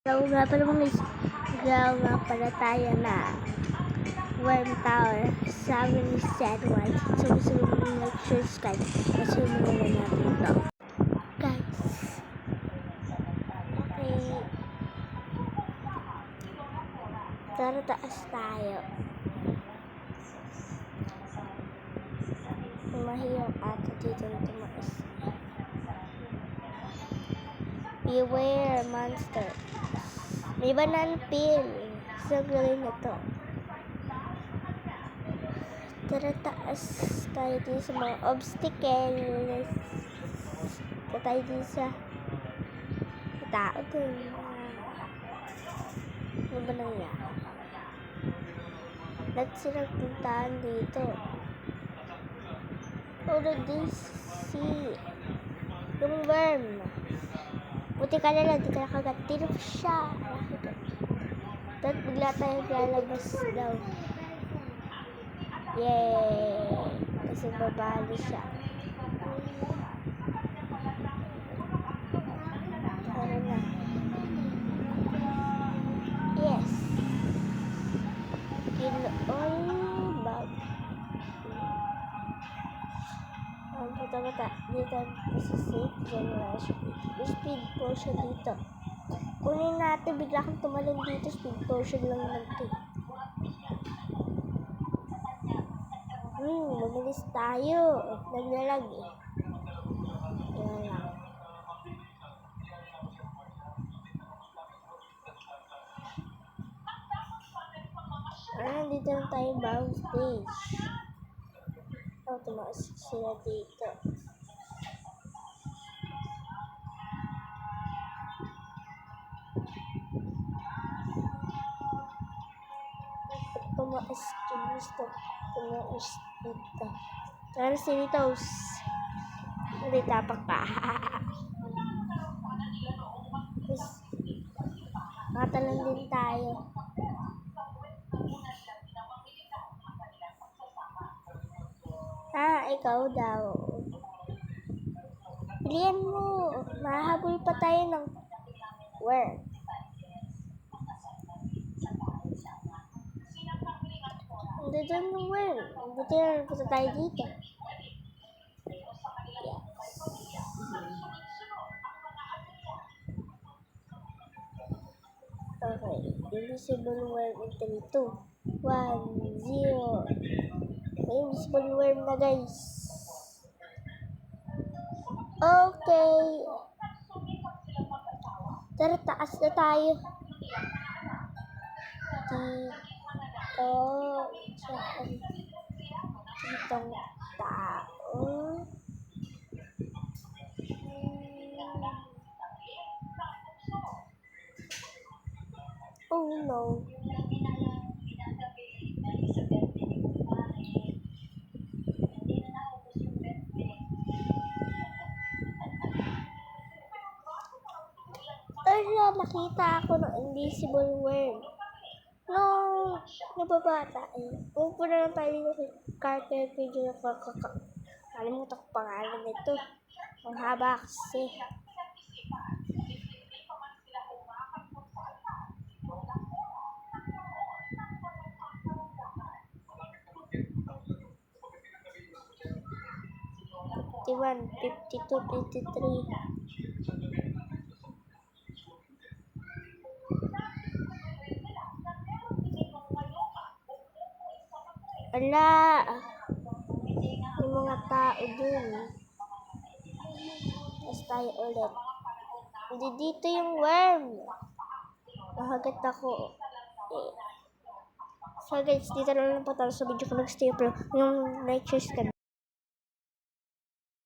So, nga pala mga isgaw nga pala tayo na Worm Tower 7 So, gusto mo mag subscribe kasi muna natin ito. Guys. Okay. Tara taas tayo. Mahirap ata dito na tumaas. Beware monster. May banana peel. So, gawin na to. Tara taas tayo din sa mga obstacles. Tara tayo din sa tao dun. Ano ba nangyari? Ba't sila puntahan dito? Already see. Yung worm. Buti ka na lang, di ka nakagat. Tino siya. Tapos bigla tayo lalabas daw. Yay! Kasi babali siya. Tara na. Yes. Kill all bug. Ang puta-puta. Dito kasi safe generation. Speed potion dito. Kunin natin. Bigla kang tumalon dito. Speed potion lang naman ito. Mabilis tayo. Naglalag eh. Yan lang. Dito na tayo bagong stage. Tumaas sila dito. Tumaas dito. Tumaas dito. Tara si Ritos. Hindi tapak pa. Matalang din tayo. Ikaw daw. Pilihan mo. Mahabol pa tayo ng worm. Hindi doon ng worm. Buti na punta tayo dito. Okay. Invisible worm in 3, 2, 1, 0. May invisible worm na guys. Okay. Tara, taas na tayo. Dito. Ditong tao. Oh no. Nakita ako ng invisible worm. No, nababata eh. Pupunta na lang tayo sa Carter video na kalimutan ko pangalan nito. Ang haba kasi. Diwan, 52, 53. Ala, yung mga tao dun. Tapos tayo ulit. Hindi dito yung worm. Nahagat ako. So guys, dito na lang po tayo sa video ko nag-stay pero yung night shoes ka